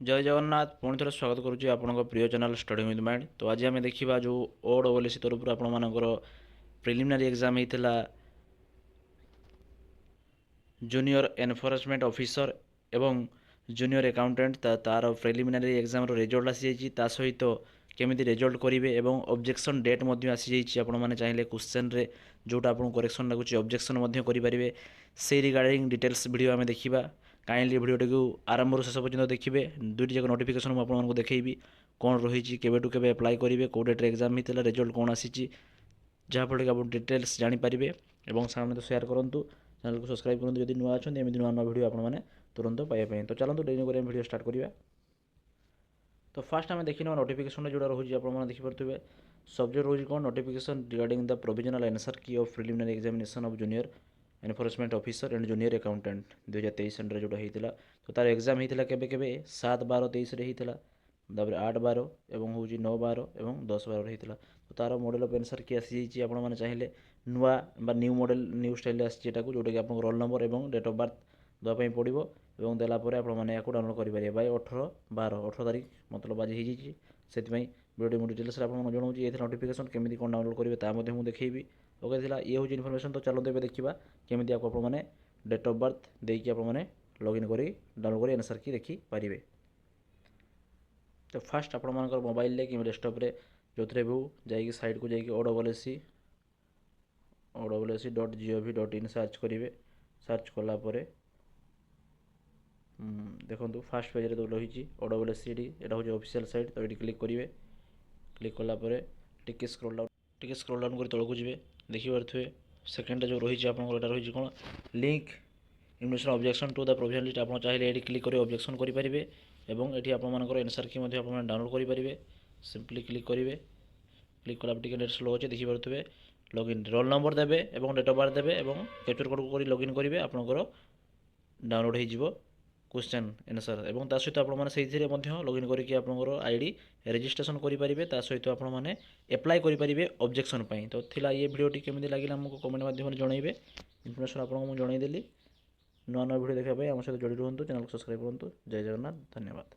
जय जगन्नाथ पुणी थे स्वागत करुच्ची आपंक प्रिय चैनल स्टडी विथ माइंड। तो आज आम देखा जो OSS तरफ आपर प्रिलिमिनारी एग्जाम होता जूनियर एनफोर्समेंट ऑफिसर एवं जूनियर अकाउंटेंट तार प्रिलिमिनारी एग्जाम रिजल्ट आसी ता सहित केमी रिजल्ट करेंगे और ऑब्जेक्शन डेट आसी आपने चाहिए क्वेश्चन रे जोटा आपको करेक्शन लगुच ऑब्जेक्शन करेंगे से रिगार्डिंग डिटेल्स वीडियो आम देखा। काइंडली वीडियो को आरंभ शेष पर्यटन देखिए। दुईटी जाक नोटिफिकेशन मुझे देखी कौन रही केवेटू केवे अप्लाई करेंगे कौ डेट्रे एग्जाम होता रिजल्ट कौन आसी जहाँफल कि आप डिटेल्स जानीपारे और सामने तो सेयार करूँ चैनल को सब्सक्राइब करूँ जब नुआ अच्छा एमती नुआ नुआ वीडियो आपने तुरंत पाइबा। तो चलते डेरी कर वीडियो स्टार्ट करिया। तो फास्ट आम देखी नोटिफिकेशन जोड़ा रही है आपने देखिपे सब्जेक्ट रोज कौन notification regarding the provisional answer key of preliminary examination of junior enforcement officer and junior accountant 2023 जोटा होता। तो तार एग्जाम होता के 7/12/23 होता 8/12 और हूँ 9/12 और 10/12 होता। तो तार मॉडल ऑफ आंसर की आसी आपने चाहिए नुआ न्यू मॉडल न्यू स्टाइल आसी जोटा कि आप रोल नंबर और डेट ऑफ बर्थ देवाई पड़ो और देलापर आपने डाउनलोड करेंगे बै 18/12 तारीख मतलब आज हो वीडियो मुझे डिटेल्स आपको जनाऊँ ये नोटिफिकेशन केमी कौन डाउनलोड करेंगे मुझे देखी। ओके ये हूँ इनफर्मेशन। तो चलते ये देखा केमी आपको आपने डेट ऑफ बर्थ देकी आपने लॉगिन कर डाउनलोड कर आंसर की देखिपारे। तो फास्ट आप मोबाइल कि डेस्कटप जो थे भी जा साइट को जाकि OSSC.gov.in सर्च करेंगे। सर्च कलापर देखो फास्ट पेज तो रही OSSC यहाँ हूँ ऑफिशियल साइट। तो ये क्लिक करेंगे। क्लिक कलापर टिके स्क्रॉल डाउन कर तौक जी देखिपे सेकेंड जो रही है रही कौन link invitation objection to the provisional list आप चाहिए ये क्लिक कर ऑब्जेक्शन करेंगे और ये आपर आंसर की डाउनलोड करेंगे। सिंपली क्लिक करेंगे। क्लिक कला नेट स्लो अच्छे देखिपे लॉगिन रोल नंबर देवे और डेट ऑफ बर्थ देवे और कैप्चर कोड को लॉगिन करेंगे आपंकर डाउनलोड हो क्वेश्चन आंसर और ता सहित आपने लॉगिन करके आपंकर आईडी रजिस्ट्रेशन करेंगे सहित आपने एप्लाई करेंगे ऑब्जेक्शन पाई। तो थिला ये वीडियोटी केमी लगे आमको कमेंट माध्यम जनइबे। इनफर्मेशन आपको मुझे जनईदेली। नुआ नुआ वीडियो देखापी आम सहित जोड़ी रुहतु चैनल को सब्सक्राइब करूँ। जय जगन्नाथ धन्यवाद।